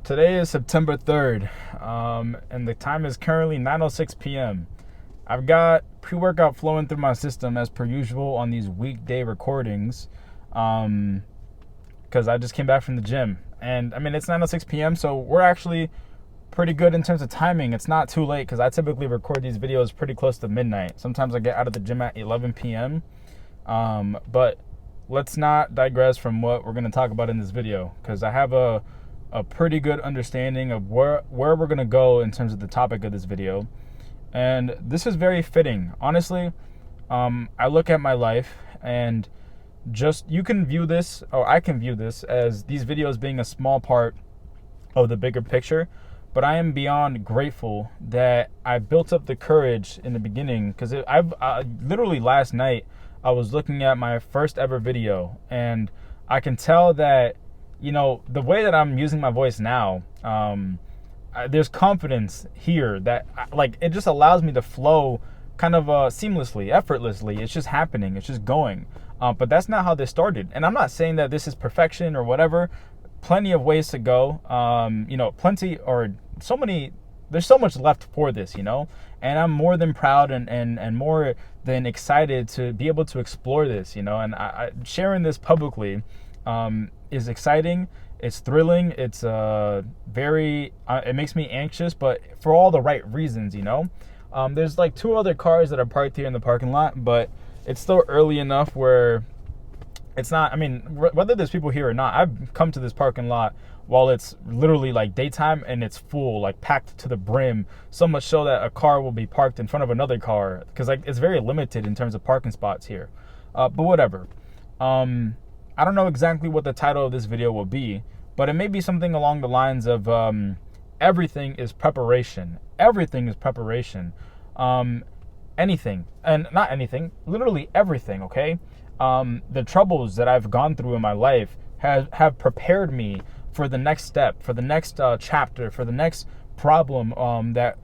Today is September 3rd, and the time is currently 9:06 p.m. I've got pre-workout flowing through my system as per usual on these weekday recordings, because I just came back from the gym. And I mean, it's 9:06 p.m., so we're actually pretty good in terms of timing. It's not too late because I typically record these videos pretty close to midnight. Sometimes I get out of the gym at 11 p.m., but let's not digress from what we're going to talk about in this video, because I have a pretty good understanding of where we're going to go in terms of the topic of this video. And this is very fitting. Honestly, I look at my life and you can view this, or I can view this as these videos being a small part of the bigger picture. But I am beyond grateful that I built up the courage in the beginning, because literally last night I was looking at my first ever video, and I can tell that, you know, the way that I'm using my voice now, there's confidence here that, like, it just allows me to flow kind of seamlessly, effortlessly. It's just happening. It's just going. But that's not how this started. And I'm not saying that this is perfection or whatever. Plenty of ways to go. There's so much left for this, you know? And I'm more than proud and more than excited to be able to explore this, you know? And sharing this publicly is exciting. It's thrilling. It's it makes me anxious, but for all the right reasons, you know? There's like two other cars that are parked here in the parking lot, but it's still early enough where it's not, I mean, whether there's people here or not, I've come to this parking lot while it's literally like daytime and it's full, like packed to the brim, so much so that a car will be parked in front of another car, because like it's very limited in terms of parking spots here. But whatever. I don't know exactly what the title of this video will be, but it may be something along the lines of everything is preparation. Everything is preparation. Anything, and not anything, literally everything, okay? The troubles that I've gone through in my life have prepared me for the next step, for the next chapter, for the next problem that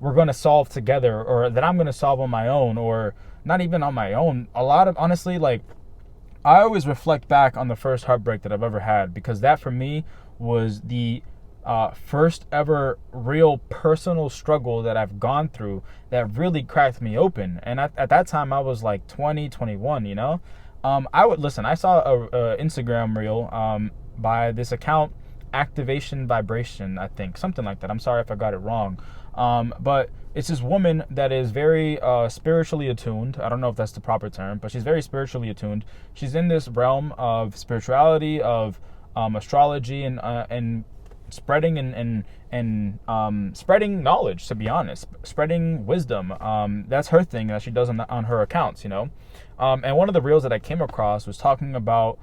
we're going to solve together, or that I'm going to solve on my own, or not even on my own. Honestly, like, I always reflect back on the first heartbreak that I've ever had, because that for me was the first ever real personal struggle that I've gone through that really cracked me open. And at that time I was like 20, 21, you know? I saw a Instagram reel by this account, Activation Vibration, I think, something like that. I'm sorry if I got it wrong. But it's this woman that is very spiritually attuned. I don't know if that's the proper term, but she's very spiritually attuned. She's in this realm of spirituality, of astrology, and spreading and spreading knowledge, to be honest, spreading wisdom. That's her thing that she does on her accounts, you know. And one of the reels that I came across was talking about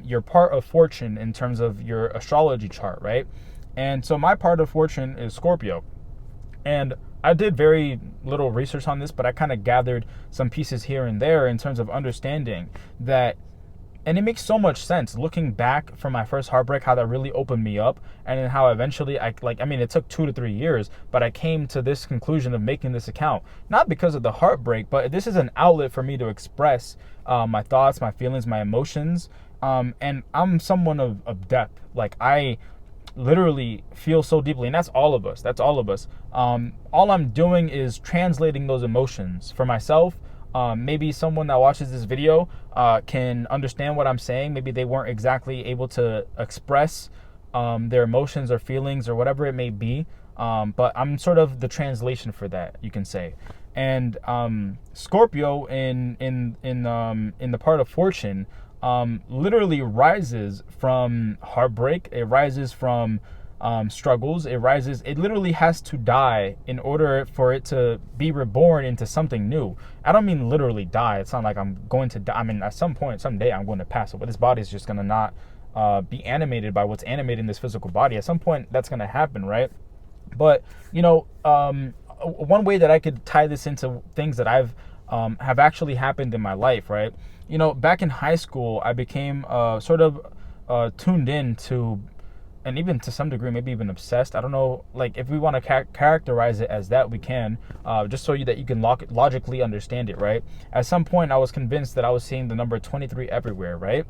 your part of fortune in terms of your astrology chart, right? And so my part of fortune is Scorpio. And I did very little research on this, but I kind of gathered some pieces here and there in terms of understanding that. And it makes so much sense looking back from my first heartbreak, how that really opened me up, and then how eventually it took 2 to 3 years, but I came to this conclusion of making this account, not because of the heartbreak, but this is an outlet for me to express my thoughts, my feelings, my emotions. And I'm someone of depth. Like, I literally feel so deeply, and that's all of us. All I'm doing is translating those emotions for myself. Maybe someone that watches this video can understand what I'm saying. Maybe they weren't exactly able to express their emotions or feelings or whatever it may be, but I'm sort of the translation for that, you can say. And Scorpio in the part of fortune literally rises from heartbreak. It rises from struggles. It literally has to die in order for it to be reborn into something new. I don't mean literally die. It's not like I'm going to die. I mean, at some point, someday I'm going to pass away. This body is just going to not be animated by what's animating this physical body. At some point, that's going to happen, right? But, you know, one way that I could tie this into things that have actually happened in my life, right? You know, back in high school, I became sort of tuned in to, and even to some degree, maybe even obsessed. I don't know, like, if we want to characterize it as that, we can, just so that you can logically understand it, right? At some point, I was convinced that I was seeing the number 23 everywhere, right?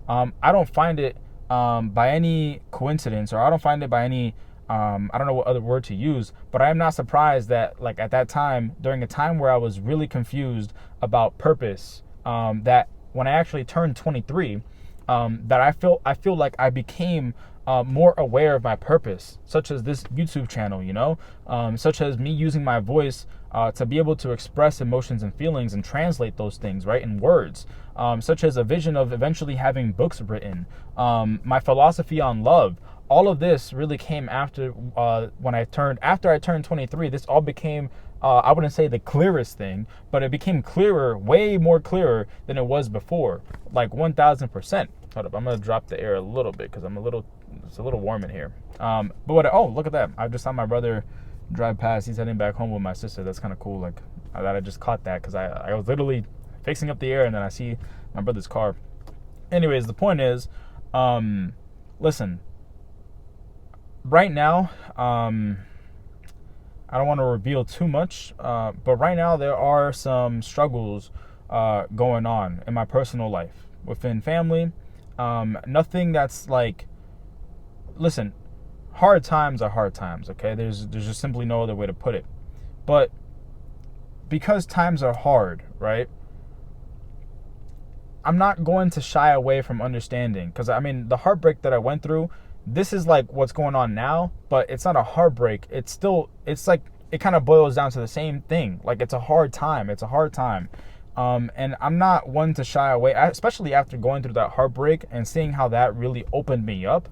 I don't find it by any coincidence, or I don't find it by any, I don't know what other word to use, but I am not surprised that, like, at that time, during a time where I was really confused about purpose, that when I actually turned 23, that I feel like I became more aware of my purpose, such as this YouTube channel, such as me using my voice to be able to express emotions and feelings and translate those things, right, in words, such as a vision of eventually having books written, my philosophy on love. All of this really came after after I turned 23. This all became, I wouldn't say the clearest thing, but it became clearer, way more clearer than it was before, like 1000%. Hold up, I'm gonna drop the air a little bit because it's a little warm in here. Oh, look at that! I just saw my brother drive past. He's heading back home with my sister. That's kind of cool. Like that, I just caught that because I was literally fixing up the air, and then I see my brother's car. Anyways, the point is, listen. Right now, I don't want to reveal too much, but right now there are some struggles going on in my personal life within family. Nothing that's like, listen, hard times are hard times, okay? There's just simply no other way to put it. But because times are hard, right? I'm not going to shy away from understanding, because I mean, the heartbreak that I went through, this is like what's going on now, but it's not a heartbreak. It's like, it kind of boils down to the same thing. Like, it's a hard time. And I'm not one to shy away, especially after going through that heartbreak and seeing how that really opened me up.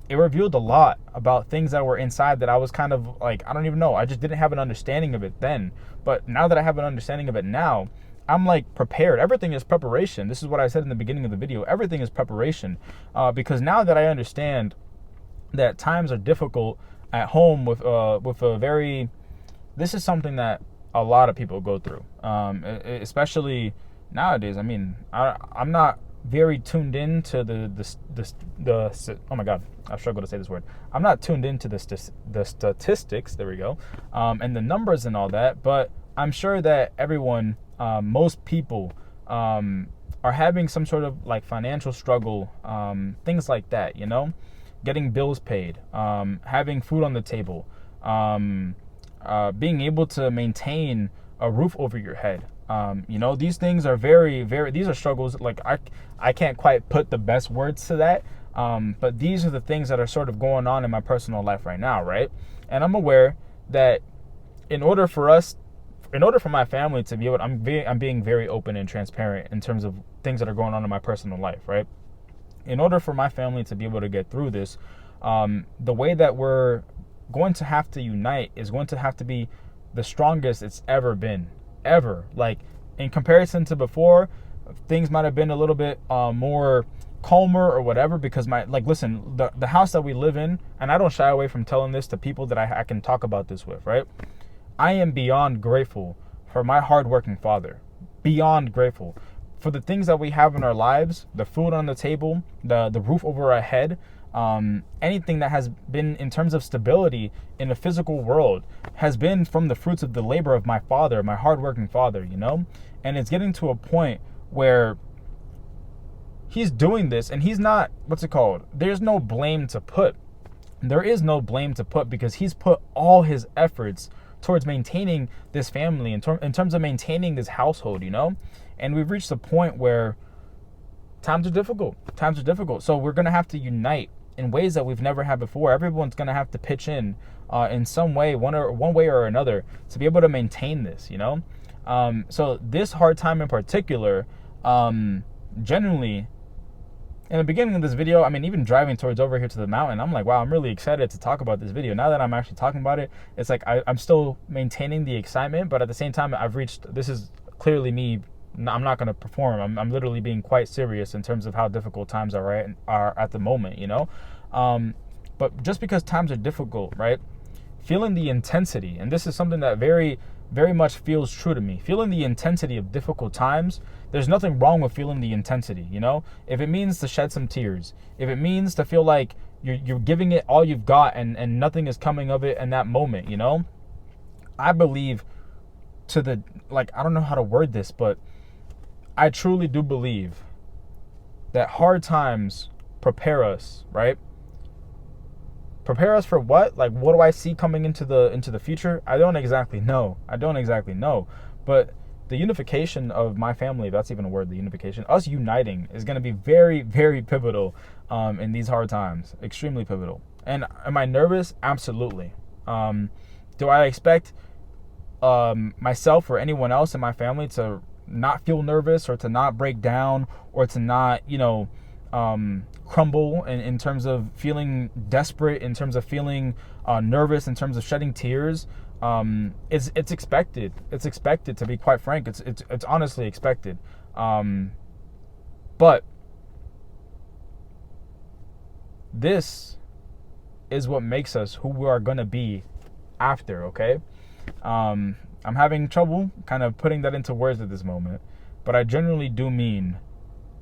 It revealed a lot about things that were inside that I was kind of like, I don't even know. I just didn't have an understanding of it then. But now that I have an understanding of it now, I'm like prepared. Everything is preparation. This is what I said in the beginning of the video. Everything is preparation. Because now that I understand that times are difficult at home with a very, this is something that a lot of people go through, especially nowadays. I mean, I'm not very tuned into the oh my god, I struggle to say this word. I'm not tuned into the statistics. There we go, and the numbers and all that. But I'm sure that everyone, most people, are having some sort of like financial struggle, things like that. Getting bills paid, having food on the table, being able to maintain a roof over your head. These things are very, very, these are struggles. Like I can't quite put the best words to that. But these are the things that are sort of going on in my personal life right now. Right. And I'm aware that in order for my family to be able, I'm being very open and transparent in terms of things that are going on in my personal life. Right. In order for my family to be able to get through this, the way that we're going to have to unite is going to have to be the strongest it's ever been. Ever. Like, in comparison to before, things might have been a little bit more calmer or whatever, because listen, the house that we live in, and I don't shy away from telling this to people that I can talk about this with, right? I am beyond grateful for my hardworking father. Beyond grateful for the things that we have in our lives, the food on the table, the roof over our head, anything that has been in terms of stability in the physical world has been from the fruits of the labor of my father, my hardworking father, and it's getting to a point where he's doing this and he's not, there's no blame to put. There is no blame to put, because he's put all his efforts towards maintaining this family, in terms of maintaining this household, and we've reached a point where times are difficult. So we're going to have to unite in ways that we've never had before. Everyone's going to have to pitch in some way, one way or another, to be able to maintain this, So this hard time in particular, genuinely, in the beginning of this video, I mean, even driving towards over here to the mountain, I'm like, wow, I'm really excited to talk about this video. Now that I'm actually talking about it, it's like I'm still maintaining the excitement, but at the same time, this is clearly me. I'm not going to perform. I'm literally being quite serious in terms of how difficult times are at the moment, But just because times are difficult, right? Feeling the intensity, and this is something that very, very much feels true to me. Feeling the intensity of difficult times, there's nothing wrong with feeling the intensity, If it means to shed some tears, if it means to feel like you're giving it all you've got and nothing is coming of it in that moment, I believe I don't know how to word this, but I truly do believe that hard times prepare us, right? Prepare us for what? Like, what do I see coming into the future? I don't exactly know. But the unification of my family, if that's even a word, the unification, us uniting is going to be very, very pivotal in these hard times. Extremely pivotal. And am I nervous? Absolutely. Do I expect myself or anyone else in my family to not feel nervous or to not break down or to not, crumble in terms of feeling desperate, in terms of feeling nervous, in terms of shedding tears? It's expected. It's expected, to be quite frank. It's honestly expected. But this is what makes us who we are gonna be after. Okay. I'm having trouble kind of putting that into words at this moment, but I genuinely do mean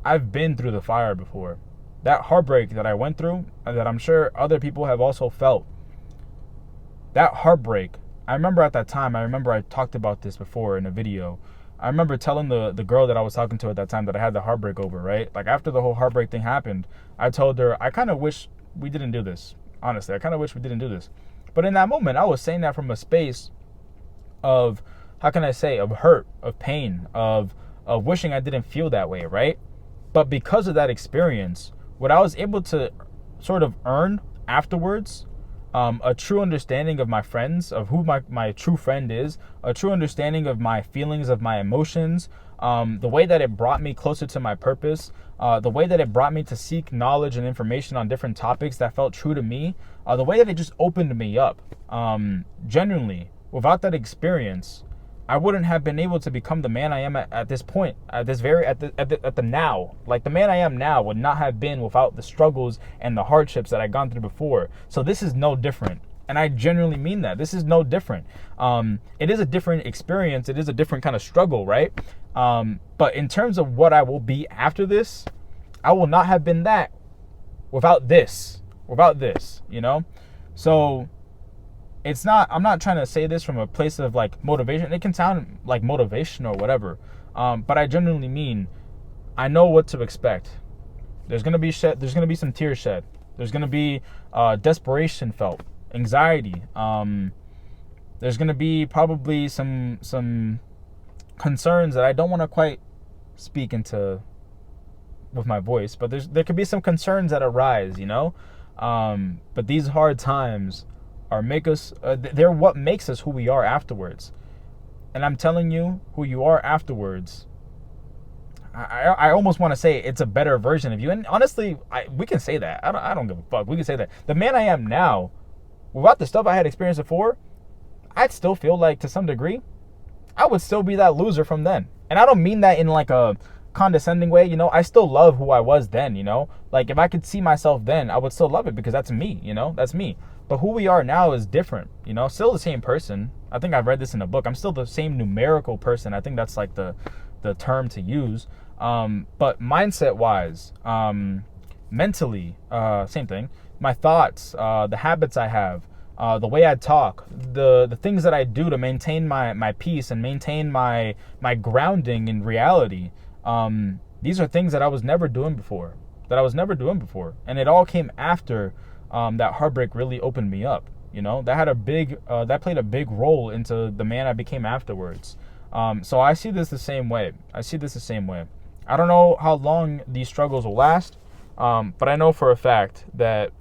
I've been through the fire before. That heartbreak that I went through, and that I'm sure other people have also felt, that heartbreak, I remember at that time, I talked about this before in a video. I remember telling the girl that I was talking to at that time that I had the heartbreak over, right? Like, after the whole heartbreak thing happened, I told her, I kind of wish we didn't do this. Honestly, I kind of wish we didn't do this. But in that moment, I was saying that from a space of, how can I say, of hurt, of pain, of wishing I didn't feel that way, right? But because of that experience, what I was able to sort of earn afterwards, a true understanding of my friends, of who my true friend is, a true understanding of my feelings, of my emotions, the way that it brought me closer to my purpose, the way that it brought me to seek knowledge and information on different topics that felt true to me, the way that it just opened me up. Genuinely, without that experience, I wouldn't have been able to become the man I am at this point, at the now. Like, the man I am now would not have been without the struggles and the hardships that I'd gone through before. So this is no different. And I genuinely mean that. This is no different. It is a different experience. It is a different kind of struggle, right? But in terms of what I will be after this, I will not have been that without this, So I'm not trying to say this from a place of like motivation. It can sound like motivation or whatever. But I genuinely mean, I know what to expect. There's going to be some tears shed. There's going to be desperation felt, anxiety. There's going to be probably some concerns that I don't want to quite speak into with my voice, but there could be some concerns that arise, But these hard times they're what makes us who we are afterwards. And I'm telling you, who you are afterwards, I almost want to say it's a better version of you. And honestly, we can say that. I don't give a fuck. We can say that. The man I am now, without the stuff I had experienced before, I'd still feel like, to some degree, I would still be that loser from then. And I don't mean that in like a condescending way, I still love who I was then, Like, if I could see myself then, I would still love it because that's me, That's me. But who we are now is different, Still the same person. I think I've read this in a book. I'm still the same numerical person. I think that's like the term to use. But mindset-wise, mentally, same thing. My thoughts, the habits I have, the way I talk, the things that I do to maintain my peace and maintain my grounding in reality. These are things that I was never doing before. And it all came after that heartbreak really opened me up. That played a big role into the man I became afterwards. So I see this the same way. I don't know how long these struggles will last, but I know for a fact that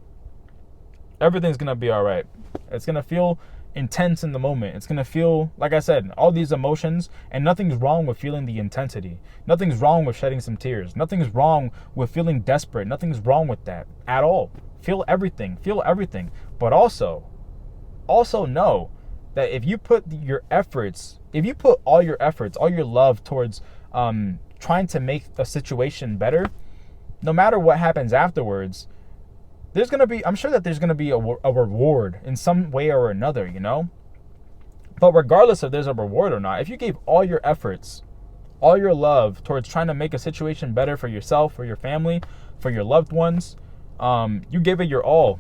everything's going to be all right. It's going to feel intense in the moment. It's going to feel, like I said, all these emotions, and nothing's wrong with feeling the intensity. Nothing's wrong with shedding some tears. Nothing's wrong with feeling desperate. Nothing's wrong with that at all. Feel everything. But also know that if you put all your efforts, all your love towards trying to make a situation better, no matter what happens afterwards, I'm sure that there's going to be a reward in some way or another, But regardless if there's a reward or not, if you gave all your efforts, all your love towards trying to make a situation better for yourself, for your family, for your loved ones, you gave it your all.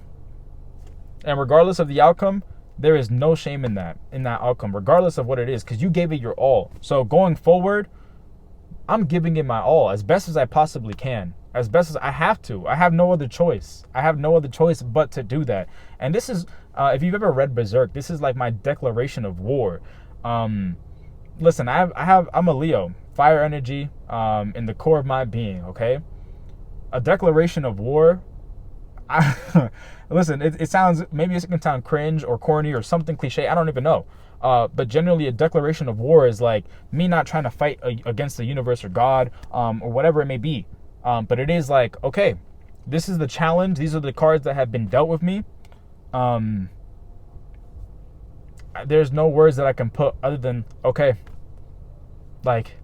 And regardless of the outcome, there is no shame in that outcome, regardless of what it is, because you gave it your all. So going forward, I'm giving it my all as best as I possibly can. as best as I have to. I have no other choice. I have no other choice but to do that. And this is, if you've ever read Berserk, this is like my declaration of war. Listen, I'm a Leo, fire energy, in the core of my being. Okay, a declaration of war. Listen, it sounds, maybe it can sound cringe or corny or something cliche. I don't even know. But generally, a declaration of war is like me not trying to fight against the universe or God, or whatever it may be. But it is like, okay, this is the challenge. These are the cards that have been dealt with me. There's no words that I can put other than, okay, like,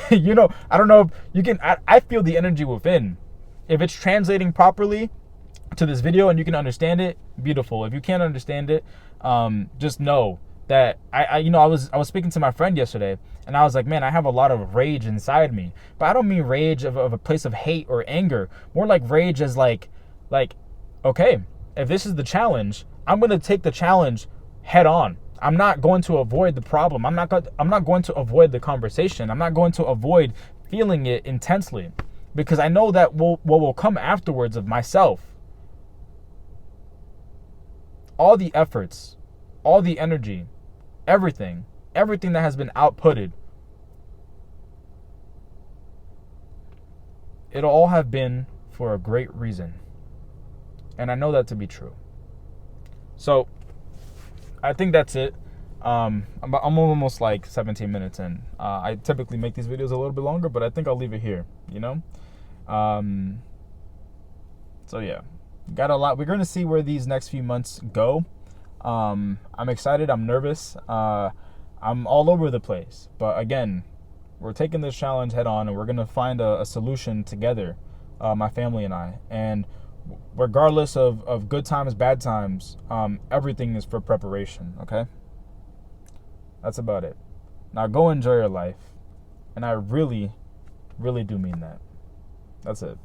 you know, I don't know if you can, I feel the energy within. If it's translating properly to this video and you can understand it, beautiful. If you can't understand it, just know that I was speaking to my friend yesterday, and I was like, man, I have a lot of rage inside me. But I don't mean rage of a place of hate or anger. More like rage as like, okay, if this is the challenge, I'm going to take the challenge head on. I'm not going to avoid the problem. I'm not going to avoid the conversation. I'm not going to avoid feeling it intensely, because I know that what will come afterwards of myself, all the efforts, all the energy, everything that has been outputted, it'll all have been for a great reason. And I know that to be true. So I think that's it. I'm almost like 17 minutes in. I typically make these videos a little bit longer, but I think I'll leave it here, you know? So yeah, got a lot. We're going to see where these next few months go. I'm excited. I'm nervous. I'm all over the place. But again, we're taking this challenge head on, and we're going to find a solution together, my family and I. And regardless of good times, bad times, everything is for preparation, okay? That's about it. Now go enjoy your life. And I really, really do mean that. That's it.